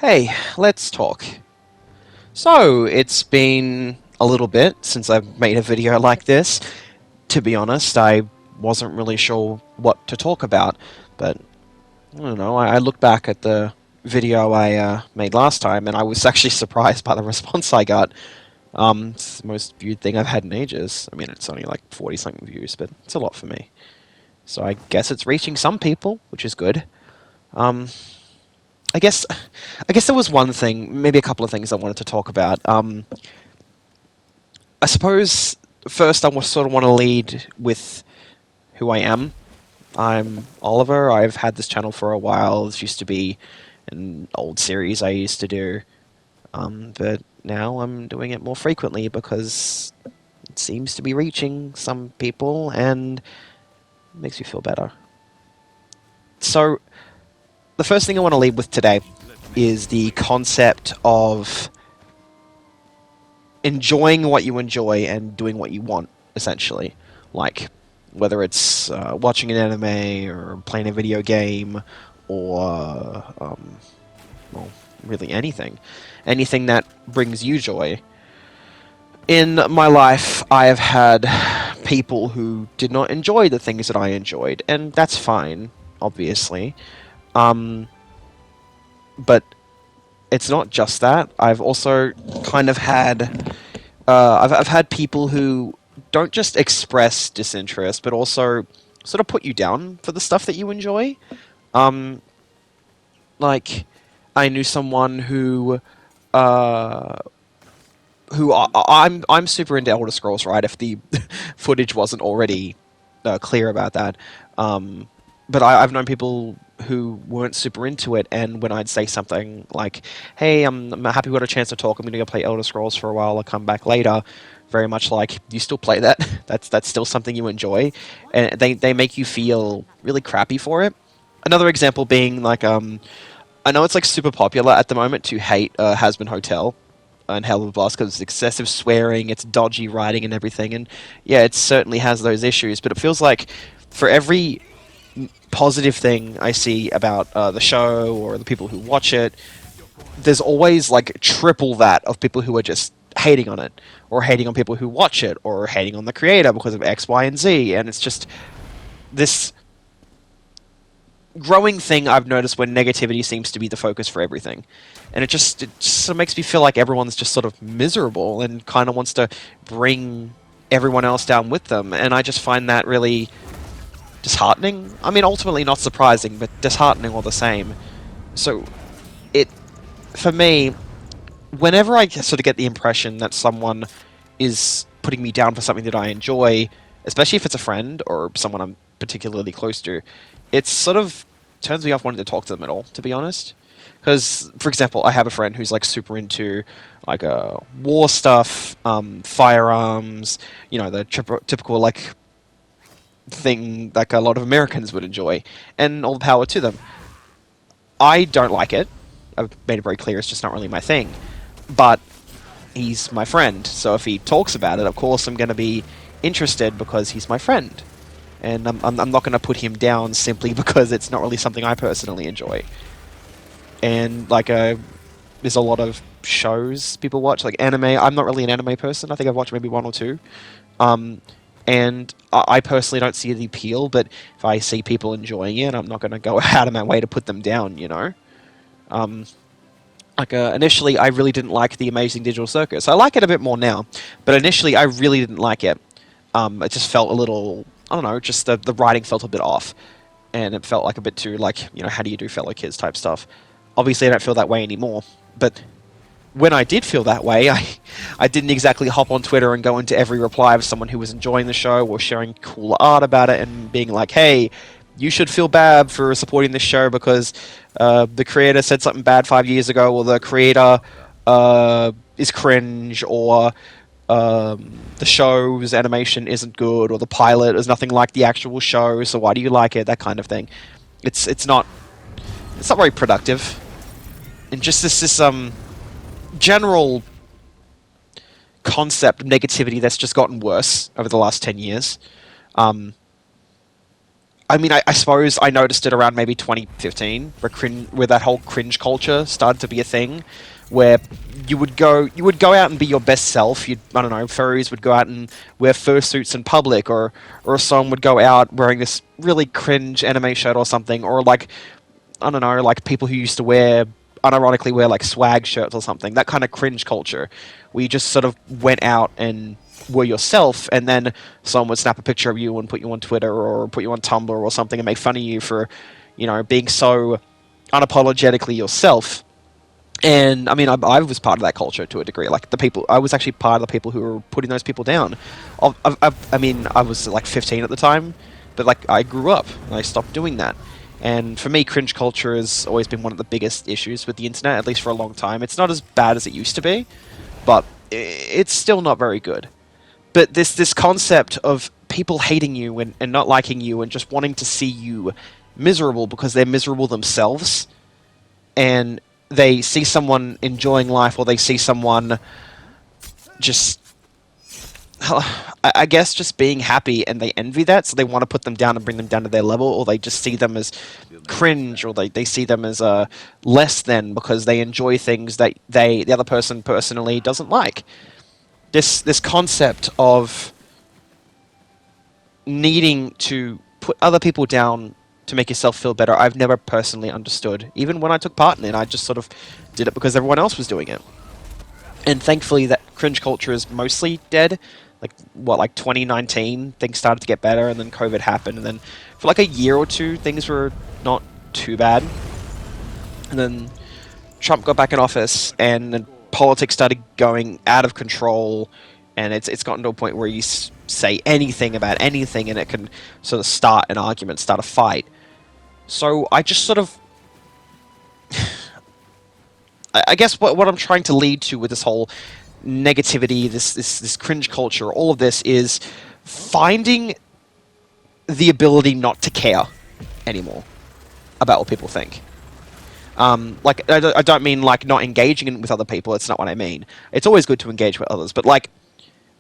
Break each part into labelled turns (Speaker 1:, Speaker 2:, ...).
Speaker 1: Hey, let's talk. So, it's been a little bit since I've made a video like this. To be honest, I wasn't really sure what to talk about, but I don't know. I look back at the video I made last time, and I was actually surprised by the response I got. It's the most viewed thing I've had in ages. I mean, it's only like 40 something views, but it's a lot for me. So I guess it's reaching some people, which is good. Um, I guess I guess there was one thing, maybe a couple of things I wanted to talk about. I suppose first I sort of want to lead with who I am. I'm Oliver. I've had this channel for a while. This used to be an old series I used to do, but now I'm doing it more frequently because it seems to be reaching some people and it makes me feel better. So the first thing I want to lead with today is the concept of enjoying what you enjoy and doing what you want, essentially. Like, whether it's watching an anime or playing a video game or, well, really anything. Anything that brings you joy. In my life, I have had people who did not enjoy the things that I enjoyed, and that's fine, obviously. Um, but it's not just that. I've also kind of had I've had people who don't just express disinterest, but also sort of put you down for the stuff that you enjoy. Um, like I knew someone uh, I'm super into Elder Scrolls, right? If the footage wasn't already clear about that, but I've known people who weren't super into it, and when I'd say something like, "Hey, I'm happy we got a chance to talk. I'm going to go play Elder Scrolls for a while. I'll come back later." Very much like, you still play that? That's still something you enjoy, and they make you feel really crappy for it. Another example being like, I know it's like super popular at the moment to hate Has-Been Hotel and Hell of a Blast because it's excessive swearing, it's dodgy writing and everything, and yeah, it certainly has those issues. But it feels like for every positive thing I see about the show or the people who watch it, there's always like triple that of people who are just hating on it, or hating on people who watch it, or hating on the creator because of X, Y, and Z, and it's just this growing thing I've noticed when negativity seems to be the focus for everything. And it just sort of makes me feel like everyone's just sort of miserable and kind of wants to bring everyone else down with them. And I just find that really disheartening. I mean, ultimately not surprising, but disheartening all the same. So, it, for me, whenever I sort of get the impression that someone is putting me down for something that I enjoy, especially if it's a friend or someone I'm particularly close to, it sort of turns me off wanting to talk to them at all, to be honest. Because, for example, I have a friend who's like super into like war stuff, firearms, the typical like thing like a lot of Americans would enjoy, and all the power to them. I don't like it. I've made it very clear it's just not really my thing. But he's my friend, so if he talks about it, of course I'm going to be interested because he's my friend. And I'm not going to put him down simply because it's not really something I personally enjoy. And like there's a lot of shows people watch, like anime. I'm not really an anime person. I think I've watched maybe one or two. Um, and I personally don't see the appeal, but if I see people enjoying it, I'm not going to go out of my way to put them down. Um, initially, I really didn't like the Amazing Digital Circus. I like it a bit more now, but initially, I really didn't like it. It just felt a little, I don't know, just the writing felt a bit off, and it felt like a bit too like, how do you do fellow kids type stuff. Obviously, I don't feel that way anymore, but when I did feel that way, I didn't exactly hop on Twitter and go into every reply of someone who was enjoying the show or sharing cool art about it and being like, hey, you should feel bad for supporting this show because the creator said something bad 5 years ago, or the creator is cringe, or the show's animation isn't good, or the pilot is nothing like the actual show, so why do you like it? That kind of thing. It's not very productive, and just this general concept of negativity that's just gotten worse over the last 10 years. Um, I mean, I suppose I noticed it around maybe 2015, where that whole cringe culture started to be a thing, where you would go out and be your best self. I don't know, furries would go out and wear fursuits in public, or someone would go out wearing this really cringe anime shirt or something, or like I don't know, like people who used to unironically wear like swag shirts or something. That kind of cringe culture, where you just sort of went out and were yourself, and then someone would snap a picture of you and put you on Twitter or put you on Tumblr or something and make fun of you for, being so unapologetically yourself. And I mean, I was part of that culture to a degree. Like I was actually part of the people who were putting those people down. I mean, I was like 15 at the time, but like I grew up and I stopped doing that. And for me, cringe culture has always been one of the biggest issues with the internet, at least for a long time. It's not as bad as it used to be, but it's still not very good. But this concept of people hating you and not liking you and just wanting to see you miserable because they're miserable themselves, and they see someone enjoying life, or they see someone just, I guess, just being happy, and they envy that, so they want to put them down and bring them down to their level, or they just see them as cringe, or they see them as less than because they enjoy things that the other person personally doesn't like. This concept of needing to put other people down to make yourself feel better, I've never personally understood. Even when I took part in it, I just sort of did it because everyone else was doing it. And thankfully, that cringe culture is mostly dead. Like 2019, things started to get better, and then COVID happened, and then for like a year or two, things were not too bad. And then Trump got back in office, and then politics started going out of control, and it's gotten to a point where you say anything about anything, and it can sort of start an argument, start a fight. So I just sort of, I guess what I'm trying to lead to with this whole negativity, this cringe culture, all of this is finding the ability not to care anymore about what people think. Like, I don't mean like not engaging with other people. It's not what I mean. It's always good to engage with others, but like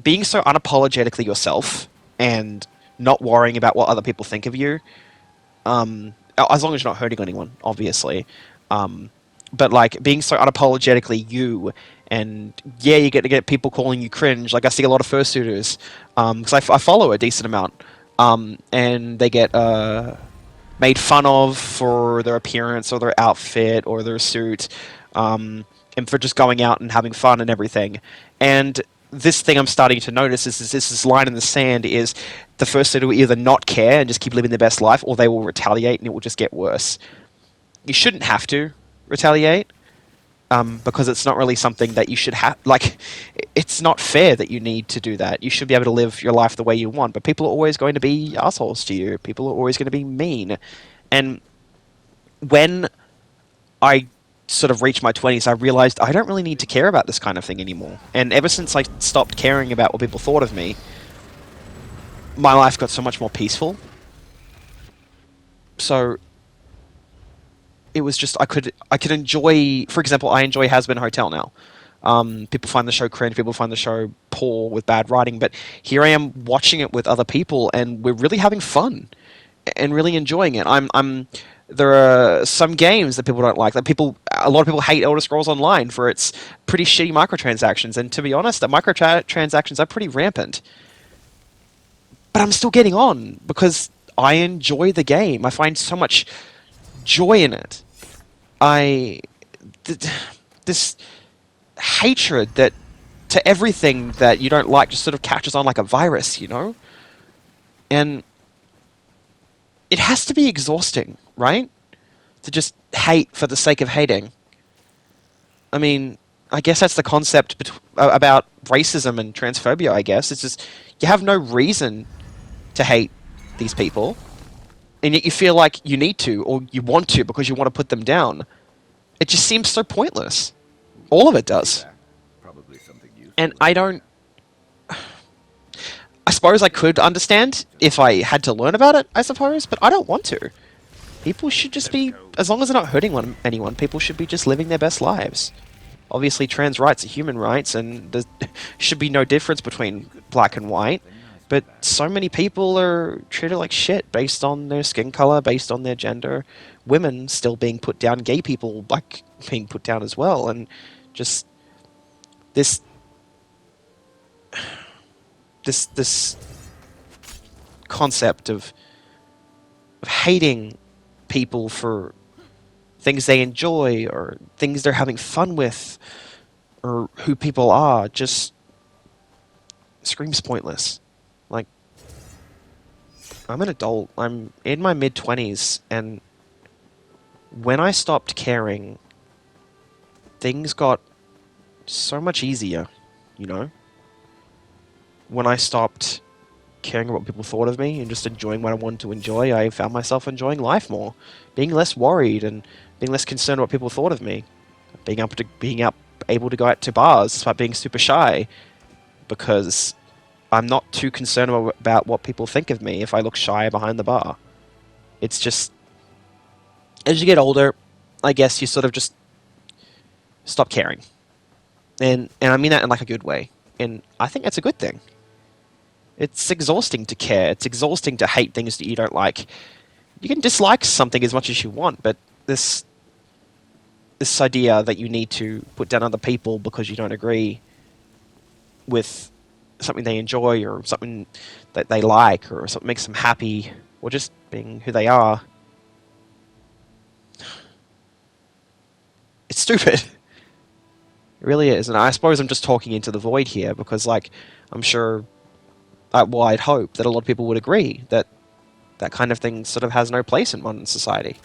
Speaker 1: being so unapologetically yourself and not worrying about what other people think of you. As long as you're not hurting anyone, obviously. But like being so unapologetically you, and yeah, you get people calling you cringe. Like I see a lot of fursuiters, because I follow a decent amount, and they get made fun of for their appearance or their outfit or their suit, and for just going out and having fun and everything. And this thing I'm starting to notice is this line in the sand is the fursuiter will either not care and just keep living their best life, or they will retaliate and it will just get worse. You shouldn't have to retaliate, because it's not really something that you should have. Like, it's not fair that you need to do that. You should be able to live your life the way you want, but people are always going to be assholes to you. People are always going to be mean. And when I sort of reached my 20s, I realized I don't really need to care about this kind of thing anymore. And ever since I stopped caring about what people thought of me, my life got so much more peaceful. So it was just I could enjoy. For example, I enjoy Has Been Hotel now. People find the show cringe. People find the show poor with bad writing. But here I am watching it with other people, and we're really having fun and really enjoying it. There are some games that people don't like. A lot of people hate Elder Scrolls Online for its pretty shitty microtransactions. And to be honest, the microtransactions are pretty rampant. But I'm still getting on because I enjoy the game. I find so much joy in it. This hatred that to everything that you don't like just sort of catches on like a virus, And it has to be exhausting, right? To just hate for the sake of hating. I mean, I guess that's the concept about racism and transphobia, I guess. It's just, you have no reason to hate these people, and yet you feel like you need to, or you want to, because you want to put them down. It just seems so pointless. All of it does. And I suppose I could understand if I had to learn about it, I suppose, but I don't want to. People should just be, as long as they're not hurting anyone, people should be just living their best lives. Obviously, trans rights are human rights, and there should be no difference between black and white. But so many people are treated like shit based on their skin color, based on their gender. Women still being put down, gay people like being put down as well, and just this this concept of hating people for things they enjoy or things they're having fun with or who people are just screams pointless. Like, I'm an adult. I'm in my mid-20s, and when I stopped caring, things got so much easier, you know? When I stopped caring what people thought of me and just enjoying what I wanted to enjoy, I found myself enjoying life more, being less worried and being less concerned what people thought of me, able to go out to bars despite being super shy, because I'm not too concerned about what people think of me if I look shy behind the bar. It's just, as you get older, I guess you sort of just stop caring. And I mean that in like a good way. And I think that's a good thing. It's exhausting to care. It's exhausting to hate things that you don't like. You can dislike something as much as you want, but this idea that you need to put down other people because you don't agree with something they enjoy or something that they like or something makes them happy or just being who they are, it's stupid. It really is. And I suppose I'm just talking into the void here because, like, I'm sure, well, I'd hope that a lot of people would agree that that kind of thing sort of has no place in modern society.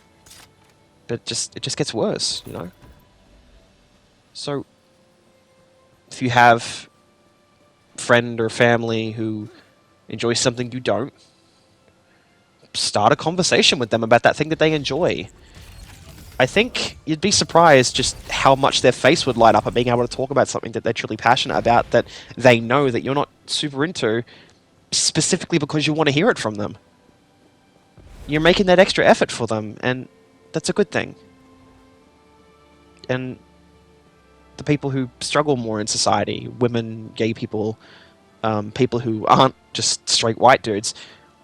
Speaker 1: But it just gets worse, you know? So, if you have a friend or family who enjoys something you don't, start a conversation with them about that thing that they enjoy. I think you'd be surprised just how much their face would light up at being able to talk about something that they're truly passionate about, that they know that you're not super into, specifically because you want to hear it from them. You're making that extra effort for them, and that's a good thing. And the people who struggle more in society, women, gay people, people who aren't just straight white dudes,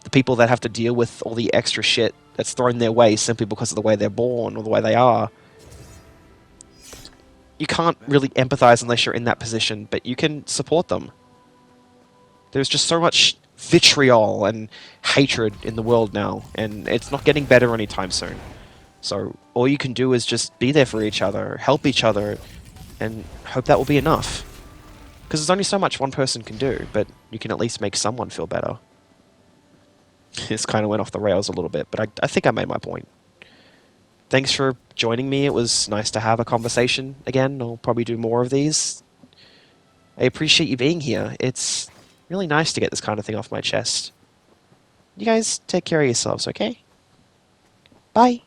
Speaker 1: the people that have to deal with all the extra shit that's thrown their way simply because of the way they're born or the way they are. You can't really empathize unless you're in that position, but you can support them. There's just so much vitriol and hatred in the world now, and it's not getting better anytime soon. So all you can do is just be there for each other, help each other, and hope that will be enough. Because there's only so much one person can do, but you can at least make someone feel better. This kind of went off the rails a little bit, but I think I made my point. Thanks for joining me. It was nice to have a conversation again. I'll probably do more of these. I appreciate you being here. It's really nice to get this kind of thing off my chest. You guys take care of yourselves, okay? Bye.